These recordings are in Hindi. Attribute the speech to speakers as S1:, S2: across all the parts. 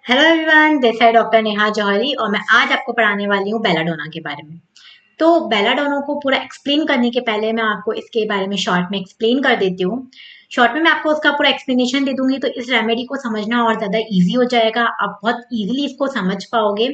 S1: हेलो एवरीवन, दिस है डॉक्टर नेहा जौहरी और मैं आज आपको पढ़ाने वाली हूँ बेलाडोना के बारे में। तो बेलाडोना को पूरा एक्सप्लेन करने के पहले मैं आपको इसके बारे में शॉर्ट में एक्सप्लेन कर देती हूँ। शॉर्ट में मैं आपको उसका पूरा एक्सप्लेनेशन दे दूंगी तो इस रेमेडी को समझना और ज़्यादा इजी हो जाएगा। आप बहुत इजीली इसको समझ पाओगे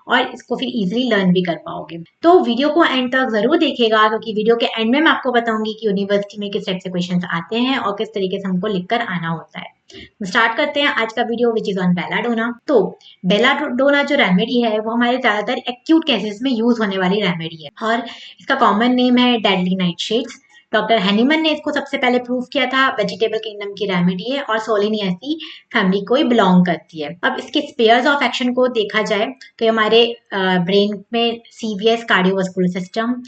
S1: और इसको फिर इजीली लर्न भी कर पाओगे। तो वीडियो को एंड तक ज़रूर देखिएगा क्योंकि वीडियो के एंड में मैं आपको बताऊंगी कि यूनिवर्सिटी में किस टाइप से क्वेश्चन आते हैं और किस तरीके से हमको लिख कर आना होता है। स्टार्ट करते हैं आज का video which is on belladonna. तो बेलाडोना जो रेमेडी है वो हमारे ज्यादातर एक्यूट केसेस में यूज होने वाली रेमेडी है और इसका कॉमन नेम है deadly night shades. Doctor Hahnemann ने इसको सबसे पहले प्रूव किया था। वेजिटेबल किंगडम की रेमेडी है और सोलिनियासी फैमिली को ही बिलोंग करती है। अब इसके स्पेयर्स ऑफ एक्शन को देखा जाए तो हमारे ब्रेन में CVS cardiovascular system,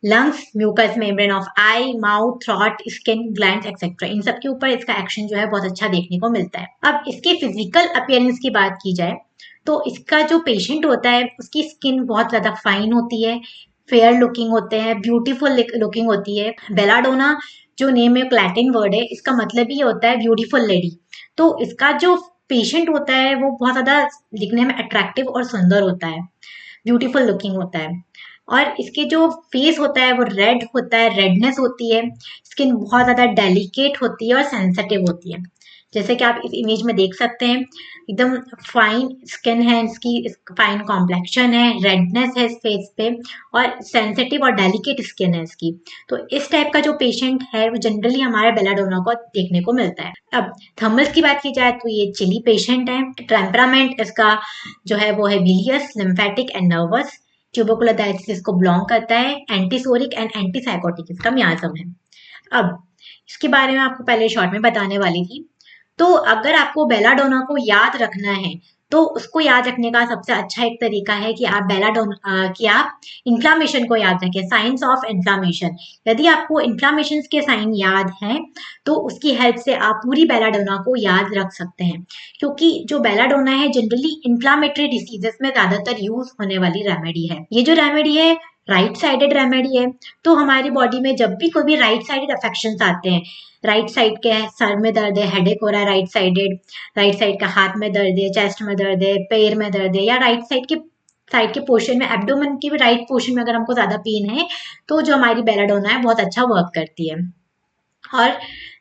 S1: lungs, mucus membrane of eye, mouth, throat, skin, glands etcetera, इन सब के ऊपर इसका एक्शन जो है बहुत अच्छा देखने को मिलता है। अब इसके फिजिकल अपीयरेंस की बात की जाए तो इसका जो पेशेंट होता है उसकी स्किन बहुत ज्यादा फाइन होती है, फेयर लुकिंग होते हैं, ब्यूटीफुल लुकिंग होती है। बेलाडोना जो नेम है लैटिन वर्ड है, इसका मतलब ही होता है ब्यूटीफुल लेडी। तो इसका जो पेशेंट होता है वो बहुत ज्यादा दिखने में अट्रैक्टिव और सुंदर होता है, ब्यूटीफुल लुकिंग होता है। और इसके जो फेस होता है वो रेड होता है, रेडनेस होती है, स्किन बहुत ज्यादा डेलिकेट होती है और सेंसिटिव होती है। जैसे कि आप इस इमेज में देख सकते हैं, एकदम फाइन स्किन है इसकी, फाइन कॉम्प्लेक्शन है, रेडनेस है इस फेस पे और सेंसिटिव और डेलिकेट स्किन है इसकी। तो इस टाइप का जो पेशेंट है वो जनरली हमारे बेलाडोना को देखने को मिलता है। अब थर्मल्स की बात की जाए तो ये चिली पेशेंट है। टेम्परामेंट इसका जो है वो है बिलियस, लिम्फेटिक एंड नर्वस। ट्यूबरकुलोसिस इसको बिलोंग करता है। एंटीसोरिक एंड एंटीसाइकोटिक इसका मियाज्म है। अब इसके बारे में आपको पहले शॉर्ट में बताने वाली थी। तो अगर आपको बेलाडोना को याद रखना है तो उसको याद रखने का सबसे अच्छा एक तरीका है कि आप बेलाडोना कि आप इन्फ्लामेशन को याद रखें, साइंस ऑफ इन्फ्लामेशन। यदि आपको इन्फ्लामेशन के साइन याद हैं तो उसकी हेल्प से आप पूरी बेलाडोना को याद रख सकते हैं, क्योंकि जो बेलाडोना है जनरली इन्फ्लामेटरी डिसीजेस में ज्यादातर यूज होने वाली रेमेडी है। ये जो रेमेडी है राइट साइडेड रेमेडी है। तो हमारी बॉडी में जब भी कोई भी राइट साइडेड अफेक्शन आते हैं, राइट साइड के सर में दर्द है, हेडेक हो रहा है राइट साइड का हाथ में दर्द है, चेस्ट में दर्द है, पैर में दर्द है, या राइट साइड के पोर्शन में, एब्डोमेन के भी राइट पोर्शन में अगर हमको ज्यादा पेन है तो जो हमारी बेलाडोना है बहुत अच्छा वर्क करती है। और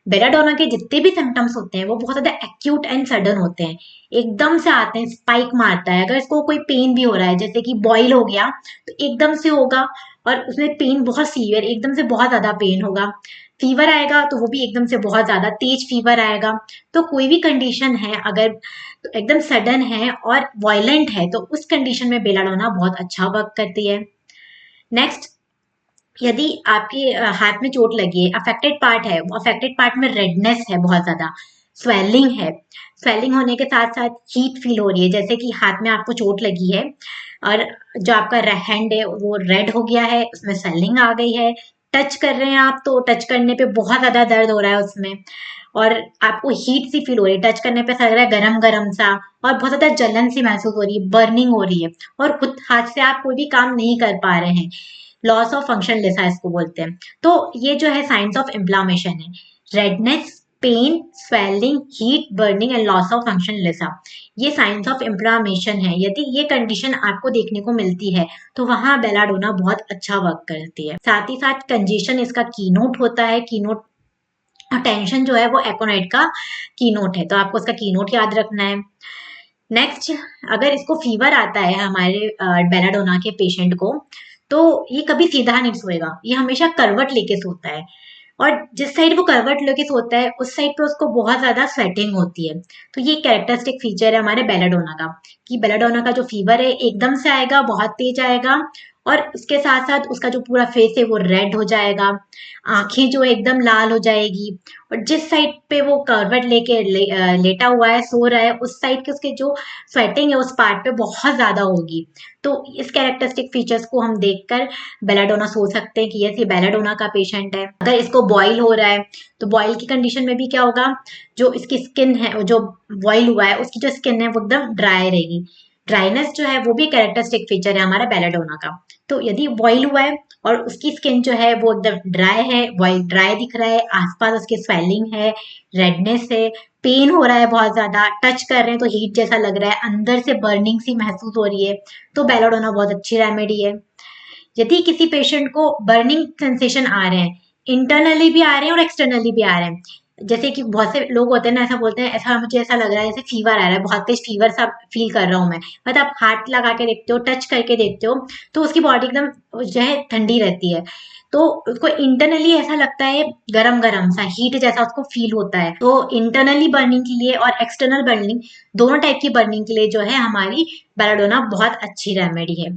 S1: बेलाडोना के जितने भी सिम्टम्स होते हैं वो बहुत ज्यादा एक्यूट एंड सडन होते हैं, एकदम से आते हैं, स्पाइक मारता है। अगर इसको कोई पेन भी हो रहा है, जैसे कि बॉयल हो गया तो एकदम से होगा और उसमें पेन बहुत सीवियर, एकदम से बहुत ज्यादा पेन होगा। फीवर आएगा तो वो भी एकदम से बहुत ज्यादा तेज फीवर आएगा। तो कोई भी कंडीशन है अगर तो एकदम सडन है और वायलेंट है तो उस कंडीशन में बेलाडोना बहुत अच्छा वर्क करती है। नेक्स्ट, यदि आपके हाथ में चोट लगी है, अफेक्टेड पार्ट है, वो अफेक्टेड पार्ट में रेडनेस है, बहुत ज्यादा स्वेलिंग है, स्वेलिंग होने के साथ साथ हीट फील हो रही है, जैसे कि हाथ में आपको चोट लगी है और जो आपका हैंड है वो रेड हो गया है, उसमें स्वेलिंग आ गई है, टच कर रहे हैं आप तो टच करने पे बहुत ज्यादा दर्द हो रहा है उसमें, और आपको हीट सी फील हो रही है, टच करने पे ऐसा लग रहा है गरम गरम सा, और बहुत ज्यादा जलन सी महसूस हो रही है, बर्निंग हो रही है, और खुद हाथ से आप कोई भी काम नहीं कर पा रहे हैं, लॉस ऑफ फंक्शन लेसा इसको बोलते हैं। तो ये जो है साइंस ऑफ इन्फ्लामेशन है, redness, pain, swelling, heat, burning and loss of function लेसा, ये साइंस ऑफ इन्फ्लामेशन है। यदि ये कंडीशन आपको देखने को मिलती है तो वहां बेलाडोना बहुत अच्छा वर्क करती है। साथ ही साथ कंजेशन इसका कीनोट होता है, कीनोट टेंशन जो है वो एकोनाइट का कीनोट है, तो आपको उसका कीनोट याद रखना है। नेक्स्ट, अगर इसको फीवर आता है हमारे बेलाडोना के पेशेंट को तो ये कभी सीधा नहीं सोएगा, ये हमेशा करवट लेके सोता है, और जिस साइड वो करवट लेके सोता है उस साइड पे उसको बहुत ज्यादा स्वेटिंग होती है। तो ये कैरेक्टरिस्टिक फीचर है हमारे बेलाडोना का कि बेलाडोना का जो फीवर है एकदम से आएगा, बहुत तेज आएगा, और उसके साथ साथ उसका जो पूरा फेस है वो रेड हो जाएगा, आंखें जो एकदम लाल हो जाएगी, और जिस साइड पे वो करवट लेटा हुआ है, सो रहा है, उस साइड के उसके जो स्वेटिंग है उस पार्ट पे बहुत ज्यादा होगी। तो इस कैरेक्टरिस्टिक फीचर्स को हम देखकर बेलाडोना सोच सकते हैं कि ये बेलाडोना का पेशेंट है। अगर इसको बॉयल हो रहा है तो बॉयल की कंडीशन में भी क्या होगा, जो इसकी स्किन है, जो बॉयल हुआ है उसकी जो स्किन है वो एकदम ड्राई रहेगी। ड्राइनेस जो है वो भी कैरेक्टरिस्टिक फीचर है हमारा बेलाडोना का। तो यदि बॉयल हुआ है और उसकी स्किन जो है वो एकदम ड्राई है, बॉयल ड्राई दिख रहा है, आसपास उसके स्वेलिंग है, रेडनेस है, पेन हो रहा है बहुत ज्यादा, टच कर रहे हैं तो हीट जैसा लग रहा है, अंदर से बर्निंग सी महसूस हो रही है, तो बेलाडोना बहुत अच्छी रेमेडी है। यदि किसी पेशेंट को बर्निंग सेंसेशन आ रहे हैं, इंटरनली भी आ रहे हैं और एक्सटर्नली भी आ रहे हैं, जैसे कि बहुत से लोग होते हैं ना, ऐसा बोलते हैं, ऐसा मुझे ऐसा लग रहा है जैसे फीवर आ रहा है, बहुत तेज फीवर सा फील कर रहा हूँ मैं, मतलब आप हाथ लगा के देखते हो, टच करके देखते हो, तो उसकी बॉडी एकदम जो है ठंडी रहती है, तो उसको इंटरनली ऐसा लगता है गरम गरम सा हीट जैसा उसको फील होता है। तो इंटरनली बर्निंग के लिए और एक्सटर्नल बर्निंग, दोनों टाइप की बर्निंग के लिए जो है हमारी बेलाडोना बहुत अच्छी रेमेडी है।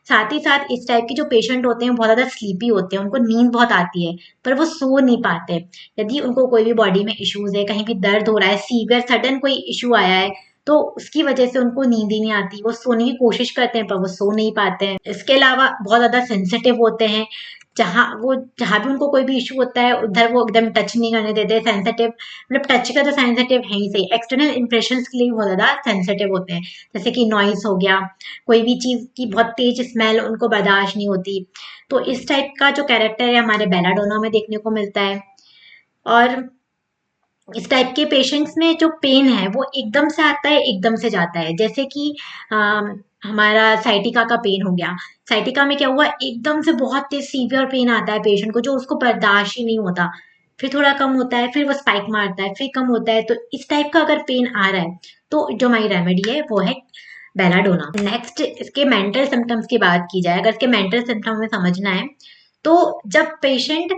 S1: साथ ही साथ इस टाइप के जो पेशेंट होते हैं बहुत ज्यादा स्लीपी होते हैं, उनको नींद बहुत आती है पर वो सो नहीं पाते। यदि उनको कोई भी बॉडी में इश्यूज है, कहीं भी दर्द हो रहा है, सीवियर सडन कोई इशू आया है, तो उसकी वजह से उनको नींद ही नहीं आती, वो सोने की कोशिश करते हैं पर वो सो नहीं पाते हैं। इसके अलावा बहुत ज्यादा सेंसिटिव होते हैं, जहां भी उनको कोई भी इशू होता है उधर वो एकदम टच नहीं करने देते, सेंसिटिव, मतलब टच का तो सेंसिटिव है ही सही, एक्सटर्नल इंप्रेशंस के लिए भी बहुत ज्यादा सेंसिटिव होते हैं, जैसे कि नॉइस हो गया, कोई भी चीज की बहुत तेज स्मेल उनको बर्दाश्त नहीं होती। तो इस टाइप का जो कैरेक्टर है हमारे बेलाडोना में देखने को मिलता है। और इस टाइप के पेशेंट्स में जो पेन है वो एकदम से आता है, एकदम से जाता है, जैसे कि हमारा साइटिका का पेन हो गया। साइटिका में क्या हुआ, एकदम से बहुत तेज सीवियर पेन आता है पेशेंट को, जो उसको बर्दाश्त ही नहीं होता, फिर थोड़ा कम होता है, फिर वो स्पाइक मारता है, फिर कम होता है। तो इस टाइप का अगर पेन आ रहा है तो जो हमारी रेमेडी है वो है बेलाडोना। नेक्स्ट इसके मेंटल सिम्टम्स की बात की जाए, अगर इसके मेंटल सिम्टम में समझना है, तो जब पेशेंट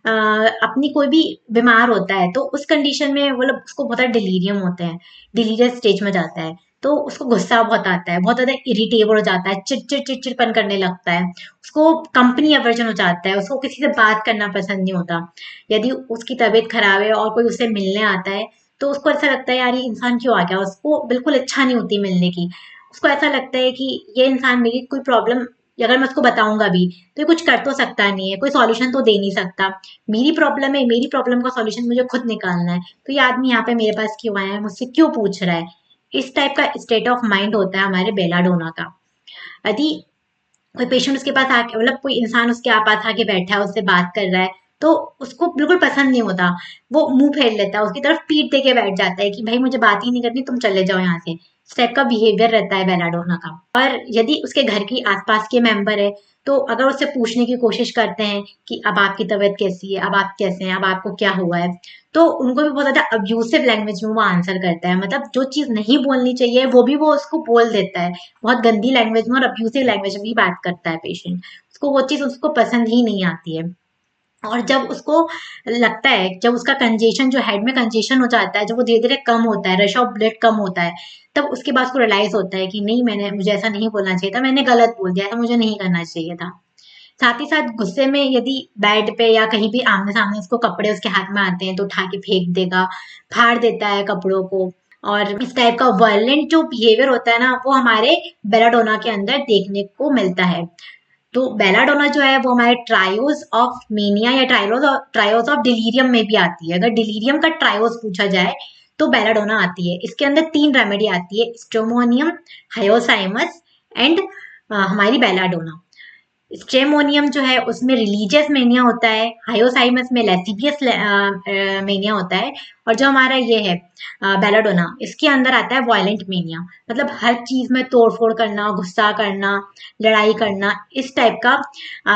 S1: अपनी कोई भी बीमार होता है तो उस कंडीशन में मतलब उसको बहुत ज्यादा डिलीरियम होते हैं, डिलीरियस स्टेज में जाता है, तो उसको गुस्सा बहुत आता है, बहुत ज्यादा इरिटेबल हो जाता है, चिड़चिड़ चिड़चिड़पन करने लगता है, उसको कंपनी अवर्जन हो जाता है, उसको किसी से बात करना पसंद नहीं होता। यदि उसकी तबीयत खराब है और कोई उससे मिलने आता है तो उसको ऐसा लगता है यार ये इंसान क्यों आ गया, उसको बिल्कुल इच्छा नहीं होती मिलने की, उसको ऐसा लगता है कि ये इंसान मेरी कोई प्रॉब्लम, अगर मैं उसको बताऊंगा भी तो ये कुछ कर तो सकता नहीं है, कोई सॉल्यूशन तो दे नहीं सकता, मेरी प्रॉब्लम है, मेरी प्रॉब्लम का सॉल्यूशन मुझे खुद निकालना है, तो ये आदमी यहाँ पे मेरे पास क्यों आया है, मुझसे क्यों पूछ रहा है। इस टाइप का स्टेट ऑफ माइंड होता है हमारे बेलाडोना का। यदि कोई पेशेंट उसके पास आके, मतलब कोई इंसान उसके पास आके बैठा है, उससे बात कर रहा है, तो उसको बिल्कुल पसंद नहीं होता, वो मुंह फेर लेता है, उसकी तरफ पीठ दे के बैठ जाता है कि भाई मुझे बात ही नहीं करनी, तुम चले जाओ यहाँ से। इस टाइप का बिहेवियर रहता है बेलाडोना का। और यदि उसके घर की आसपास के मेंबर है, तो अगर उससे पूछने की कोशिश करते हैं कि अब आपकी तबीयत कैसी है, अब आप कैसे हैं, अब आपको क्या हुआ है, तो उनको भी बहुत ज्यादा अब्यूसिव लैंग्वेज में वो आंसर करता है, मतलब जो चीज नहीं बोलनी चाहिए वो भी वो उसको बोल देता है, बहुत गंदी लैंग्वेज में और अब्यूसिव लैंग्वेज में भी बात करता है पेशेंट, उसको वो चीज उसको पसंद ही नहीं आती है। और जब उसको लगता है, जब उसका कंजेशन, जो हेड में कंजेशन हो जाता है, जब वो धीरे धीरे कम होता है, रश ऑफ ब्लड कम होता है, तब उसके बाद उसको रियलाइज होता है कि नहीं, मैंने, मुझे ऐसा नहीं बोलना चाहिए था, मैंने गलत बोल दिया, ऐसा मुझे नहीं करना चाहिए था। साथ ही साथ गुस्से में यदि बेड पे या कहीं भी आमने सामने उसको कपड़े उसके हाथ में आते हैं तो उठा के फेंक देगा, फाड़ देता है कपड़ों को। और इस टाइप का वायलेंट जो बिहेवियर होता है ना, वो हमारे बेलाडोना के अंदर देखने को मिलता है। तो बेलाडोना जो है वो हमारे ट्रायोस ऑफ मेनिया या ट्रायोस ऑफ डिलीरियम में भी आती है। अगर डिलीरियम का ट्रायोस पूछा जाए तो बेलाडोना आती है। इसके अंदर 3 रेमेडी आती है, स्ट्रोमोनियम, हायोसाइमस एंड हमारी बेलाडोना। स्ट्रेमोनियम जो है उसमें रिलीजियस मेनिया होता है, हायोसाइमस में लेसिबियस मेनिया होता है, और जो हमारा ये है बेलाडोना, इसके अंदर आता है वायलेंट मेनिया, मतलब हर चीज में तोड़फोड़ करना, गुस्सा करना, लड़ाई करना, इस टाइप का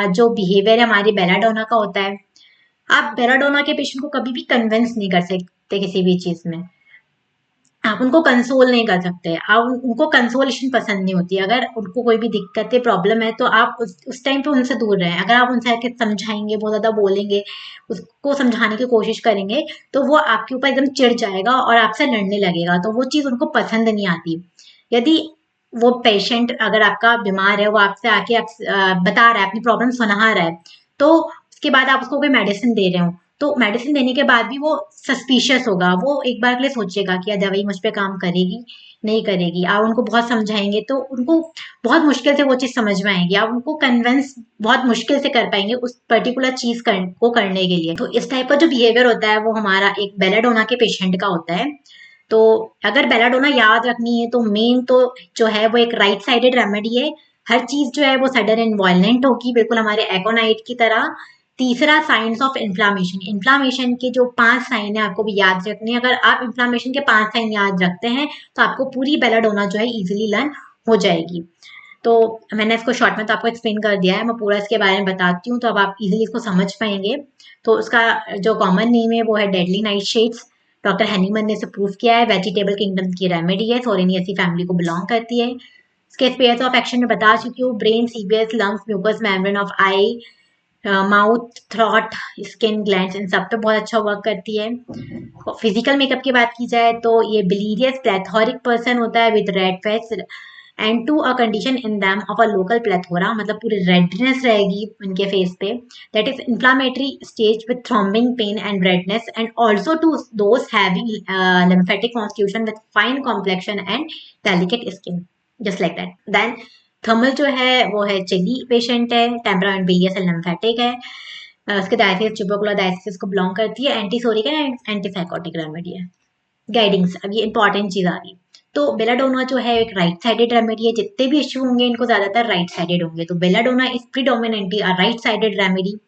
S1: जो बिहेवियर है हमारी बेलाडोना का होता है। आप बेलाडोना के पेशेंट को कभी भी कन्विंस नहीं कर सकते किसी भी चीज में, आप उनको कंसोल नहीं कर सकते, आप उनको कंसोलेशन पसंद नहीं होती, अगर उनको कोई भी दिक्कत है, प्रॉब्लम है, तो आप उस टाइम पे उनसे दूर रहें। अगर आप उनसे आके समझाएंगे, बहुत ज्यादा बोलेंगे, उसको समझाने की कोशिश करेंगे, तो वो आपके ऊपर एकदम चिढ़ जाएगा और आपसे लड़ने लगेगा, तो वो चीज उनको पसंद नहीं आती। यदि वो पेशेंट अगर आपका बीमार है, वो आपसे आके बता रहा है, अपनी प्रॉब्लम सुना रहा है, तो उसके बाद आप उसको कोई मेडिसिन दे रहे हो, तो मेडिसिन देने के बाद भी वो सस्पिशियस होगा, वो एक बार के लिए सोचेगा कि यह दवाई मुझ पे काम करेगी, नहीं करेगी। आप उनको बहुत समझाएंगे तो उनको बहुत मुश्किल से वो चीज समझ में आएगी, आप उनको कन्विंस बहुत मुश्किल से कर पाएंगे उस पर्टिकुलर चीज को करने के लिए। तो इस टाइप का जो बिहेवियर होता है वो हमारा एक बेलाडोना के पेशेंट का होता है। तो अगर बेलाडोना याद रखनी है तो मेन तो जो है वो एक राइट साइडेड रेमेडी है, हर चीज जो है वो सडन एंड वायलेंट होगी, बिल्कुल हमारे एकोनाइट की तरह। तीसरा, साइंस ऑफ इन्फ्लामेशन। इन्फ्लामेशन के जो 5 साइन है आपको भी याद रखने हैं। अगर आप इन्फ्लामेशन के 5 साइन याद रखते हैं तो आपको पूरी बेलाडोना जो है इजीली लर्न हो जाएगी। तो मैंने इसको शॉर्ट में तो आपको एक्सप्लेन कर दिया है, मैं पूरा इसके बारे में बताती हूँ तो अब आप इजीली इसको समझ पाएंगे। तो उसका जो कॉमन नेम है वो है deadly night shades. Doctor Hahnemann ने इसे प्रूव किया है, वेजिटेबल किंगडम की रेमेडी है, सोरेनियसी फैमिली को बिलोंग करती है। इसके स्पेयर्स ऑफ एक्शन में बता चुकी हूँ, brain, CBS, lungs, mucus membrane of eye, mouth, throat, skin, glands, इन सब पे बहुत अच्छा वर्क करती है। फिजिकल मेकअप की बात की जाए तो ये बिलीरियस प्लेथोरिक पर्सन होता है with red face and to a condition in them of a local plethora, मतलब पूरी रेडनेस रहेगी उनके फेस पे, that is inflammatory stage with throbbing pain and redness and also to those having lymphatic constitution with fine complexion and delicate skin, just like that. Then thermal जो है वो है चिली पेशेंट है, टेम्परामेंट बिलियस एंड लिम्फेटिक है, उसके डायसिस ट्यूबरकुलोसिस को बिलोंग करती है, एंटीसोरिक एंड एंटीसाइकोटिक रेमेडी है। गाइडिंग्स, अब ये इंपॉर्टेंट चीज आ रही। तो बेलाडोना जो है एक राइट साइडेड रेमेडी है, जितने भी इश्यू होंगे इनको ज्यादातर राइट साइडेड होंगे, तो belladonna is predominantly a right sided remedy.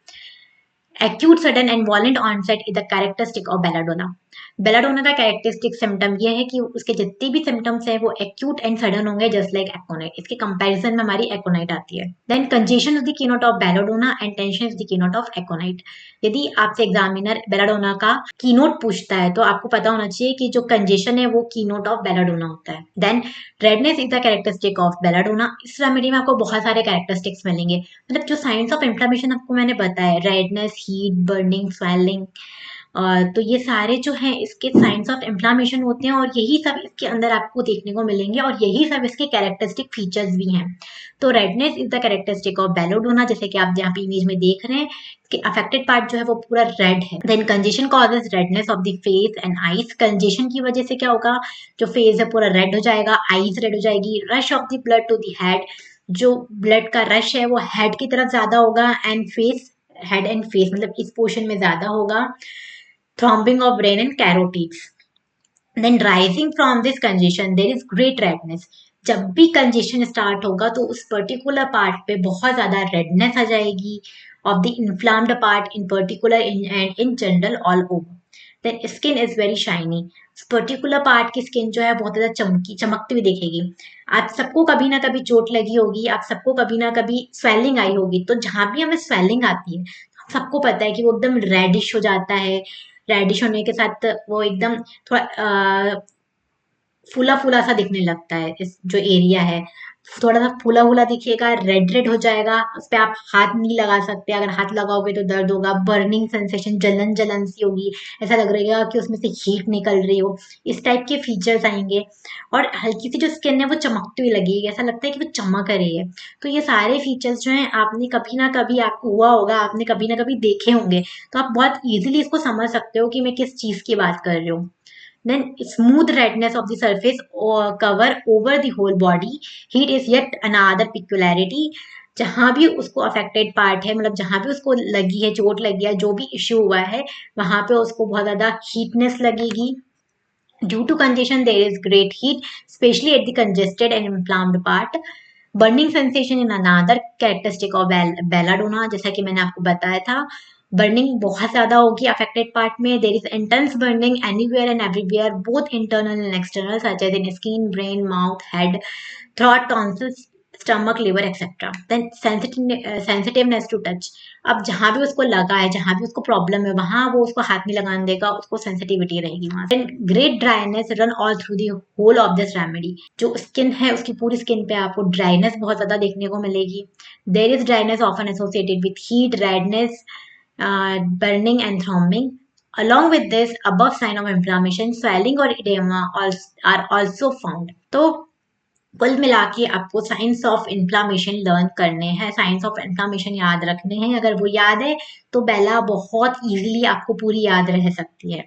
S1: Acute sudden and violent onset is the characteristic of belladonna. Belladonna का कैरेक्टरिस्टिक सिम्टम ये है कि उसके जितने भी सिम्टम्स हैं वो एक्यूट एंड सडन होंगे, जस्ट लाइक एकोनाइट। इसके कंपैरिजन में हमारी एकोनाइट आती है। Then congestion is the keynote of belladonna and tension is the keynote of aconite. यदि आपसे एग्जामिनर बेलाडोना का कीनोट पूछता है तो आपको पता होना चाहिए कि जो कंजेशन है वो कीनोट ऑफ बेलाडोना होता है। Then redness is the characteristic of belladonna. इस रेमेडी में आपको बहुत सारे कैरेक्टरिस्टिक्स मिलेंगे, मतलब जो साइंस ऑफ इन्फ्लेमेशन आपको मैंने बताया, रेडनेस, हीट, बर्निंग, स्वेलिंग, तो ये सारे जो हैं इसके साइंस ऑफ इन्फ्लामेशन होते हैं और यही सब इसके अंदर आपको देखने को मिलेंगे और यही सब इसके कैरेक्टरिस्टिक फीचर्स भी हैं। तो redness is the characteristic of belladonna, जैसे कि आप यहाँ पे इमेज में देख रहे हैं कि अफेक्टेड पार्ट जो है वो पूरा रेड है। Then congestion causes redness of the face and eyes. Congestion की वजह से क्या होगा, जो फेस है पूरा रेड हो जाएगा, आईज रेड हो जाएगी। Rush of the blood to the head, जो ब्लड का रश है वो हेड की तरफ ज्यादा होगा and face, head and face मतलब इस पोर्शन में ज्यादा होगा। Throbbing of brain and carotids. Then rising from this congestion there is great redness. जब भी कंजेशन स्टार्ट होगा तो उस पर्टिकुलर पार्ट पे बहुत ज्यादा रेडनेस आ जाएगी of the inflamed part in particular and in general all over. Then skin is very shiny. Particular part की स्किन जो है बहुत ज्यादा चमकती हुई दिखेगी। आप सबको कभी ना कभी चोट लगी होगी, आप सबको कभी ना कभी स्वेलिंग आई होगी, तो जहां भी हमें स्वेलिंग आती है सबको पता है कि वो एकदम रेडिश हो जाता है। रेडिश होने के साथ वो एकदम थोड़ा फूला फूला सा दिखने लगता है। इस जो एरिया है थोड़ा सा फूला फूला दिखेगा, रेड रेड हो जाएगा, उस पर आप हाथ नहीं लगा सकते, अगर हाथ लगाओगे तो दर्द होगा। बर्निंग सेंसेशन, जलन जलन सी होगी, ऐसा लग रहेगा कि उसमें से हीट निकल रही हो, इस टाइप के फीचर्स आएंगे। और हल्की सी जो स्किन है वो चमकती हुई लगेगी, ऐसा लगता है कि वो चमक रही है। तो ये सारे फीचर्स जो हैं आपने कभी ना कभी आपको हुआ होगा, आपने कभी ना कभी देखे होंगे, तो आप बहुत इजीली इसको समझ सकते हो कि मैं किस चीज की बात कर रही हूँ। Then smooth redness of the surface or cover over the whole body. Heat is yet another peculiarity. जहां भी उसको अफेक्टेड पार्ट है, मतलब जहां भी उसको लगी है, चोट लगी है, जो भी इश्यू हुआ है वहां पे उसको बहुत ज्यादा हीटनेस लगेगी। Due to congestion, there is great heat, especially at the congested and inflamed part. Burning sensation in another characteristic of belladonna, जैसा कि मैंने आपको बताया था, बर्निंग बहुत ज्यादा होगी अफेक्टेड पार्ट में। There is intense burning anywhere and everywhere, both internal and external, such as in skin, brain, mouth, head, throat, tonsils, stomach, liver etcetera. Then sensitiveness to touch. अब जहां भी उसको लगा है, जहां भी उसको प्रॉब्लम है, वहां वो उसको हाथ नहीं लगाने देगा, उसको सेंसिटिविटी रहेगी वहां। Then great dryness run all through the whole of this remedy. जो स्किन है उसकी पूरी स्किन पे आपको ड्राइनेस बहुत ज्यादा देखने को मिलेगी। There is dryness often associated with heat, redness, burning and thrombing. Along with this, above sign of inflammation, swelling or edema are also found. तो कुल मिला के आपको साइंस ऑफ इन्फ्लामेशन लर्न करने हैं, साइंस ऑफ इन्फ्लामेशन याद रखने हैं। अगर वो याद है तो बेला बहुत इजीली आपको पूरी याद रह सकती है।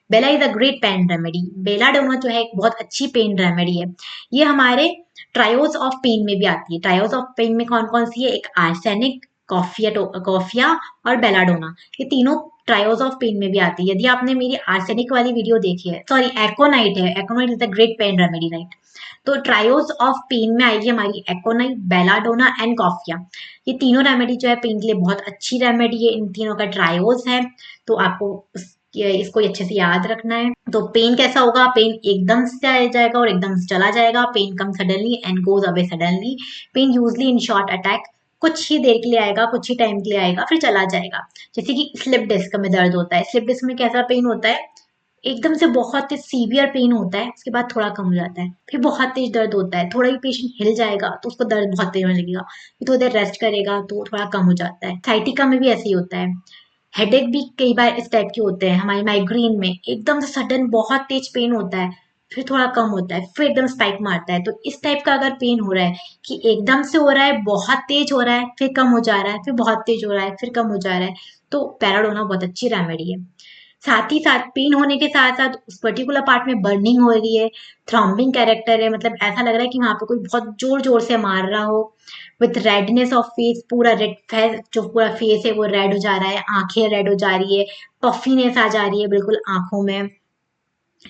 S1: Bella is a great pain remedy. Belladonna जो है एक बहुत अच्छी पेन रेमेडी है। ये हमारे ट्रायोस ऑफ पेन में भी आती है। ट्रायोस ऑफ पेन में कौन कौन सी है, एक आर्सेनिक, कॉफिया और बेलाडोना, ये तीनों ट्रायोज ऑफ पेन में भी आती है। यदि आपने मेरी आर्सेनिक वाली वीडियो देखी है, सॉरी एकोनाइट है, एकोनाइट is the great pain remedy, right. तो ट्रायोज ऑफ पेन में आएगी हमारी एकोनाइट, बेलाडोना एंड कॉफिया। ये तीनों रेमेडी जो है पेन के लिए बहुत अच्छी रेमेडी है, इन तीनों का ट्रायोज है, तो आपको इसको अच्छे से याद रखना है। तो पेन कैसा होगा, पेन एकदम से आ जाएगा और एकदम से चला जाएगा, pain come suddenly and goes away suddenly. Pain usually in short attack, कुछ ही देर के लिए आएगा, कुछ ही टाइम के लिए आएगा, फिर चला जाएगा। जैसे कि स्लिप डिस्क में दर्द होता है, स्लिप डिस्क में कैसा पेन होता है, एकदम से बहुत सीवियर पेन होता है, उसके बाद थोड़ा कम हो जाता है, फिर बहुत तेज दर्द होता है, थोड़ा भी पेशेंट हिल जाएगा तो उसको दर्द बहुत तेज होने लगेगा, फिर थोड़ी देर रेस्ट करेगा तो थोड़ा कम हो जाता है। साइटिका में भी ऐसे ही होता है। हेडेक भी कई बार इस टाइप के होते हैं, हमारी माइग्रेन में एकदम से सडन बहुत तेज पेन होता है, फिर थोड़ा कम होता है, फिर एकदम स्पाइक मारता है। तो इस टाइप का अगर पेन हो रहा है कि एकदम से हो रहा है, बहुत तेज हो रहा है, फिर कम हो जा रहा है, फिर बहुत तेज हो रहा है, फिर कम हो जा रहा है, तो पैराडोना बहुत अच्छी रेमेडी है। साथ ही साथ पेन होने के साथ साथ उस पर्टिकुलर पार्ट में बर्निंग हो रही है, थ्रॉम्बिंग कैरेक्टर है, मतलब ऐसा लग रहा है कि वहां पे कोई बहुत जोर जोर से मार रहा हो, विथ रेडनेस ऑफ फेस, पूरा रेड फेस, जो पूरा फेस है वो रेड हो जा रहा है, आंखें रेड हो जा रही है, पफीनेस आ जा रही है बिल्कुल आंखों में,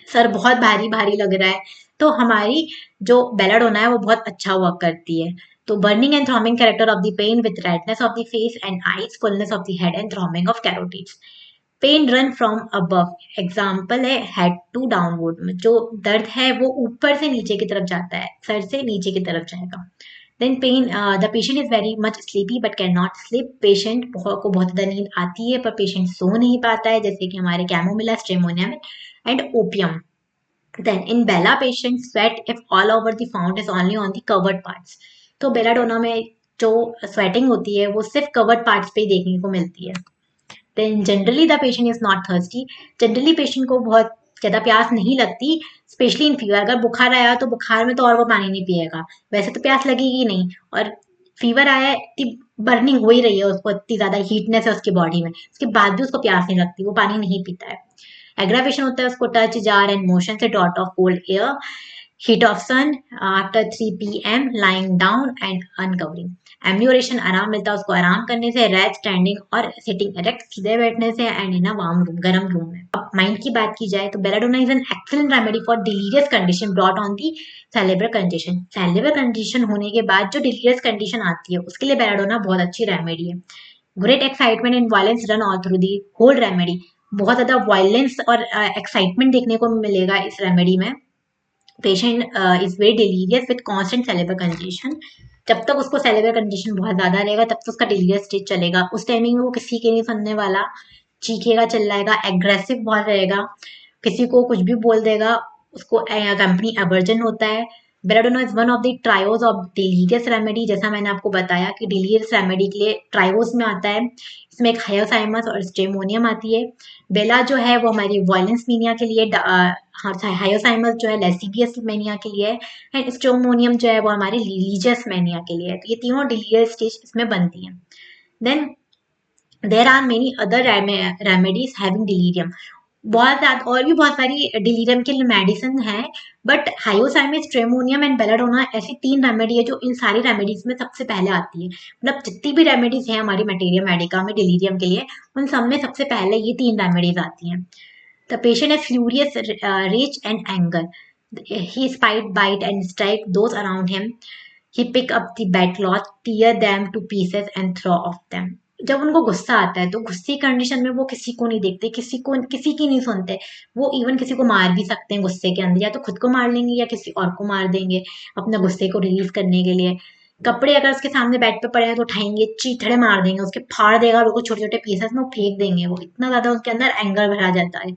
S1: सर बहुत भारी भारी लग रहा है, तो हमारी जो बेलाडोना है वो बहुत अच्छा वर्क करती है। तो burning and throbbing character of the pain with redness of the face and eyes, fullness of the head and throbbing of carotids. Pain run from above, example है हेड टू डाउनवर्ड, जो दर्द है वो ऊपर से नीचे की तरफ जाता है, सर से नीचे की तरफ जाएगा। Then pain, the patient is very much sleepy but can not sleep, patient को बहुत ज़्यादा नींद आती है पर पेशेंट सो नहीं पाता है, जैसे कि हमारे कैमोमिला, स्ट्रेमोनिया में and opium. Then in Bella patients sweat if all over the fount is only on the covered parts। तो बेलाडोना में जो स्वेटिंग होती है वो सिर्फ कवर्ड पार्ट्स पे ही देखने को मिलती है। Then generally the patient is not thirsty। Generally patient को बहुत ज़्यादा प्यास नहीं लगती, स्पेशली इन फीवर। अगर बुखार आया तो बुखार में तो और वो पानी नहीं पिएगा, वैसे तो प्यास लगेगी नहीं, और फीवर आया है, इतनी बर्निंग हो ही रही है उसको, इतनी ज़्यादा हीटनेस है उसकी बॉडी में, उसके बाद भी उसको प्यास नहीं लगती, वो पानी नहीं पीता है। एग्रावेशन होता है उसको टच, जार एंड मोशन से, dot of cold air, heat of sun after 3 PM, lying down and uncovering. Amelioration, आराम मिलता है उसको आराम करने से, रेस्ट, स्टैंडिंग और सिटिंग इरेक्ट, सीधे बैठने से, and in a warm room, गर्म रूम में। अब माइंड की बात की जाए तो belladonna is an excellent remedy for delirious condition brought on the cerebral congestion. Cerebral congestion होने के बाद जो डिलीरियस कंडीशन आती है उसके लिए बेलाडोना बहुत अच्छी रेमेडी है। Great excitement and violence run all through the whole remedy, बहुत ज्यादा वायलेंस और एक्साइटमेंट देखने को मिलेगा इस रेमेडी में। Patient is very delirious with constant cerebral congestion, जब तक उसको सेलेब्रल कंजेशन बहुत ज्यादा रहेगा तब तक उसका डिलीरियस स्टेज चलेगा, उस टाइमिंग में वो किसी के नहीं सुनने वाला, चीखेगा, चिल्लाएगा, एग्रेसिव बहुत रहेगा, किसी को कुछ भी बोल देगा, उसको कंपनी एवर्जन होता है। Belladonna is one of the triose of delirious remedy, जैसा मैंने आपको बताया कि डिलीरियस रेमेडी के लिए ट्रायोज में आता है, इसमें एक हायोसाइमस और स्ट्रेमोनियम आती है। बेला जो है वो हमारी वायलेंस मीनिया के लिए, हायोसाइमस जो है लेसिबियस मेनिया के लिए, एंड स्ट्रोमोनियम जो है वो हमारे रिलीजियस मेनिया के लिए है। तो ये तीनों डिलीरियस स्टेज इसमें बनती हैं। Then there are many other remedies having delirium, बहुत ज्यादा और भी बहुत सारी डिलीरियम के लिए मेडिसिन है, बट हायोसाइमस, ट्रेमोनियम एंड बेलाडोना ऐसी 3 रेमेडी है जो इन सारी रेमेडीज में सबसे पहले आती है। मतलब जितनी भी रेमेडीज है हमारी मटेरिया मेडिका में डिलीरियम के लिए, उन सब में सबसे पहले ये 3 रेमेडीज आती हैं। The patient is furious, rage and anger. He spite, bite and strike those around him. He pick up the bedcloth, tear them to pieces and throw off them। जब उनको गुस्सा आता है तो गुस्से की कंडीशन में वो किसी को नहीं देखते, किसी की नहीं सुनते, वो इवन किसी को मार भी सकते हैं गुस्से के अंदर, या तो खुद को मार लेंगे या किसी और को मार देंगे अपने गुस्से को रिलीज करने के लिए। कपड़े अगर उसके सामने बेड पे पड़े हैं तो उठाएंगे, चीथड़े मार देंगे, उसके फाड़ देगा, और छोटे छोटे पीसेस में फेंक देंगे, वो इतना ज्यादा उसके अंदर एंगर भरा जाता है।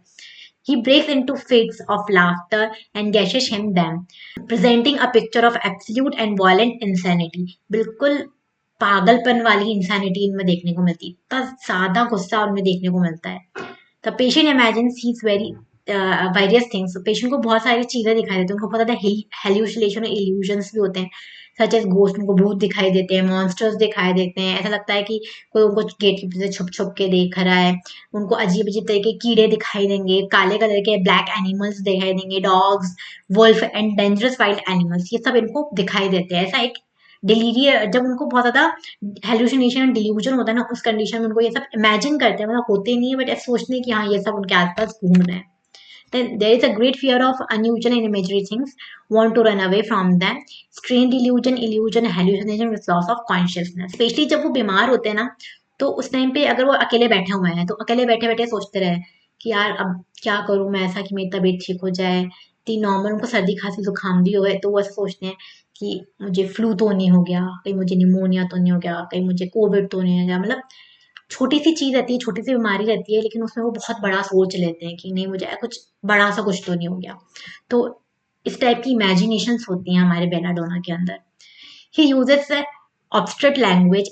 S1: He breaks into fits of laughter and gashes him them, presenting a picture of absolute and violent insanity। बिल्कुल पागलपन वाली इंसानिटी इनमें देखने को मिलती है, इतना ज्यादा गुस्सा उनमें देखने को मिलता है। The patient imagines he's very various things। Patient को बहुत सारी चीजें दिखाई देती हैं, उनको बहुत ज्यादा हेल्यूसिनेशन और इल्यूजन्स भी होते हैं, सच एज घोस्ट, उनको भूत दिखाई देते हैं, मॉन्स्टर्स दिखाई देते हैं, ऐसा लगता है कि कोई उनको गेट के पीछे छुप छुप के देख रहा है, उनको अजीब अजीब तरह के कीड़े दिखाई देंगे, काले कलर के ब्लैक एनिमल्स दिखाई देंगे, dogs, wolf and dangerous wild animals, ये सब इनको दिखाई देते हैं। ऐसा एक डिलीरियर, जब उनको बहुत ज़्यादा हेलुसिनेशन एंड डिल्यूजन होता है ना, उस कंडीशन में उनको ये सब इमेजिन करते हैं, मतलब होते नहीं है बट ऐसे सोचते हैं कि हाँ ये सब उनके आसपास घूम रहे हैं. Then there is a great fear of unusual and imaginary things, want to run away from them, strange delusion, illusion, hallucination with loss of consciousness. Especially जब वो बीमार होते हैं ना, तो उस टाइम पे अगर वो अकेले बैठे हुए हैं तो अकेले बैठे बैठे सोचते रहे कि यार अब क्या करूं मैं ऐसा कि मेरी तबीयत ठीक हो जाए. ती नॉर्मल उनको सर्दी खांसी जुकाम भी हो है तो वो ऐसा सोचते हैं कि मुझे फ्लू तो नहीं हो गया, कहीं मुझे निमोनिया तो नहीं हो गया, कहीं मुझे कोविड तो नहीं हो गया. मतलब छोटी सी चीज रहती है, छोटी सी बीमारी रहती है, लेकिन उसमें वो बहुत बड़ा सोच लेते हैं कि नहीं मुझे कुछ बड़ा सा कुछ तो नहीं हो गया. तो इस टाइप की इमेजिनेशंस होती हैं हमारे बेलाडोना के अंदर. He uses abstract language,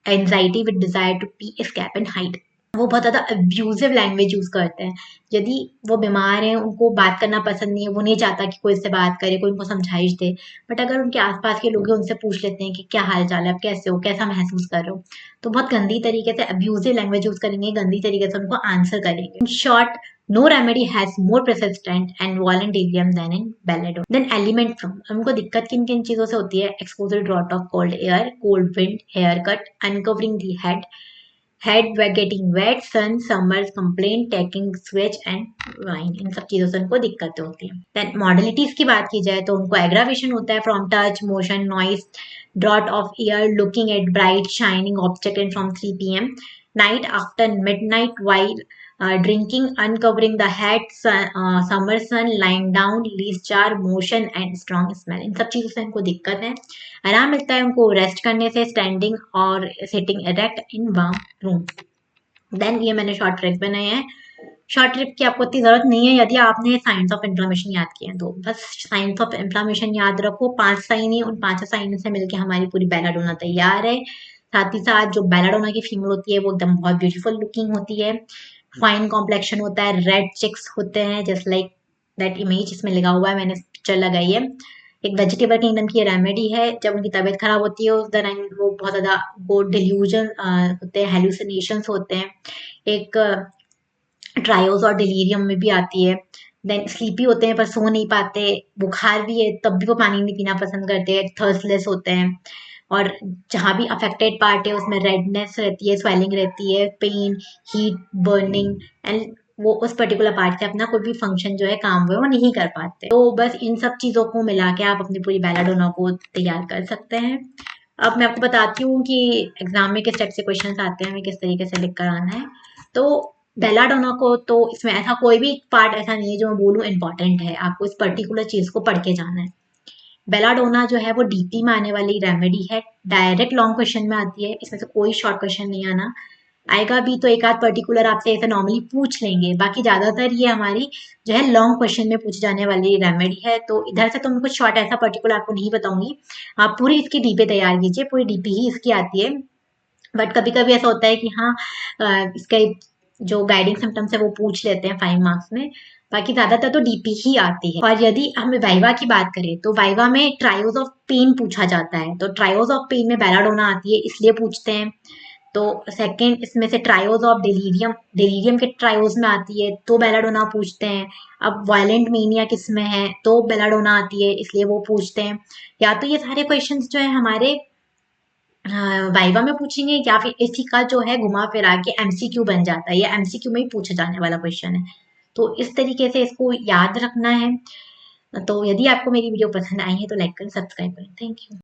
S1: anxiety with desire to pee, escape and hide. वो बहुत ज़्यादा अब्यूजिव लैंग्वेज यूज करते हैं. यदि वो बीमार हैं, उनको बात करना पसंद नहीं है, वो नहीं चाहता कि कोई इससे बात करे, कोई उनको समझाइश दे, बट अगर उनके आसपास के लोग हैं उनसे पूछ लेते हैं कि क्या हाल चाल है, आप कैसे हो, कैसा महसूस कर रहे हो, तो बहुत गंदी तरीके से अब्यूजिव लैंग्वेज यूज करेंगे, गंदी तरीके से उनको आंसर करेंगे. In short, no remedy has more persistent and violent delirium than in belladonna. Then element from, हमको दिक्कत किन किन चीजों से होती है? Exposure draught of cold air, cold wind, haircut, uncovering the head getting wet, sun, summers complaint, taking switch and wine. इन सब चीजों से उनको दिक्कतें होती हैं. Then modalities की बात की जाए तो उनको aggravation होता है from touch, motion, noise, draught of air, looking at bright shining object and from 3 p.m. night after midnight while drinking, uncovering the head, summer sun, lying down, least jar, motion and strong smell. इन सब चीजों से इनको दिक्कत है. आराम मिलता है उनको रेस्ट करने से, स्टैंडिंग और sitting erect in warm room. Then ये मैंने शॉर्ट ट्रिक बनाए हैं. शॉर्ट ट्रिप की आपको इतनी जरूरत नहीं है यदि आपने साइंस ऑफ इन्फ्लामेशन याद किया है तो बस साइंस ऑफ इन्फ्लामेशन याद रखो. 5 साइन है, उन 5 साइन से मिलकर हमारी पूरी बेलाडोना तैयार है. साथ ही साथ जो बेलाडोना की फीमेल होती है वो एकदम बहुत ब्यूटीफुल लुकिंग होती है, फाइन कॉम्प्लेक्शन होता है, रेड चिक्स होते हैं, जस्ट लाइक दैट इमेज इसमें लगा हुआ है, मैंने पिक्चर लगाई है. एक वेजिटेबल किंगडम की रेमेडी है. जब उनकी तबीयत खराब होती है उस दौरान वो बहुत ज्यादा वो डिल्यूजन होते हैं, हेलुसिनेशंस होते हैं. एक ट्रायोज और डिलीरियम में भी आती है. देन स्लीपी होते हैं पर सो नहीं पाते, बुखार भी है तब भी वो पानी नहीं पीना पसंद करते हैं, थर्स्टलेस होते हैं. और जहाँ भी अफेक्टेड पार्ट है उसमें रेडनेस रहती है, स्वेलिंग रहती है, पेन, हीट, बर्निंग एंड वो उस पर्टिकुलर पार्ट से अपना कोई भी फंक्शन जो है काम वो नहीं कर पाते. तो बस इन सब चीजों को मिला के आप अपनी पूरी बेलाडोना को तैयार कर सकते हैं. अब मैं आपको बताती हूँ कि एग्जाम में किस टाइप से क्वेश्चंस आते हैं, हमें किस तरीके से लिख कर आना है. तो बेलाडोना को तो इसमें ऐसा कोई भी पार्ट ऐसा नहीं है जो मैं बोलूँ इम्पोर्टेंट है, आपको इस पर्टिकुलर चीज को पढ़ के जाना है. बेलाडोना जो है वो डीपी में आने वाली रेमेडी है, डायरेक्ट लॉन्ग क्वेश्चन में आती है, इसमें से कोई शॉर्ट क्वेश्चन नहीं आना. आएगा भी तो एक आध पर्टिकुलर आपसे ऐसा नॉर्मली पूछ लेंगे, बाकी ज्यादातर ये हमारी जो है लॉन्ग क्वेश्चन में पूछे जाने वाली रेमेडी है. तो इधर से तो मैं कुछ शॉर्ट ऐसा पर्टिकुलर आपको नहीं बताऊंगी, आप पूरी इसकी डीपी तैयार कीजिए, पूरी डीपी ही इसकी आती है. बट कभी कभी ऐसा होता है कि हाँ इसके जो गाइडिंग सिम्टम्स है वो पूछ लेते हैं 5 मार्क्स में, बाकी ज्यादातर तो डीपी ही आती है. और यदि हम वाइवा की बात करें तो वाइवा में ट्रायोज ऑफ पेन पूछा जाता है, तो ट्रायोज ऑफ पेन में बेलाडोना आती है इसलिए पूछते हैं. तो सेकंड इसमें से ट्रायोज ऑफ डिलीरियम, डिलीरियम के ट्रायोज में आती है तो बेलाडोना पूछते हैं. अब वायलेंट मेनिया किसमें है तो बेलाडोना आती है इसलिए वो पूछते हैं. या तो ये सारे क्वेश्चंस जो है हमारे वाइवा में पूछेंगे या फिर इसी का जो है घुमा फिरा के एमसीक्यू बन जाता है, या एमसीक्यू में ही पूछा जाने वाला क्वेश्चन है. तो इस तरीके से इसको याद रखना है. तो यदि आपको मेरी वीडियो पसंद आई है तो लाइक करें, सब्सक्राइब करें. Thank you.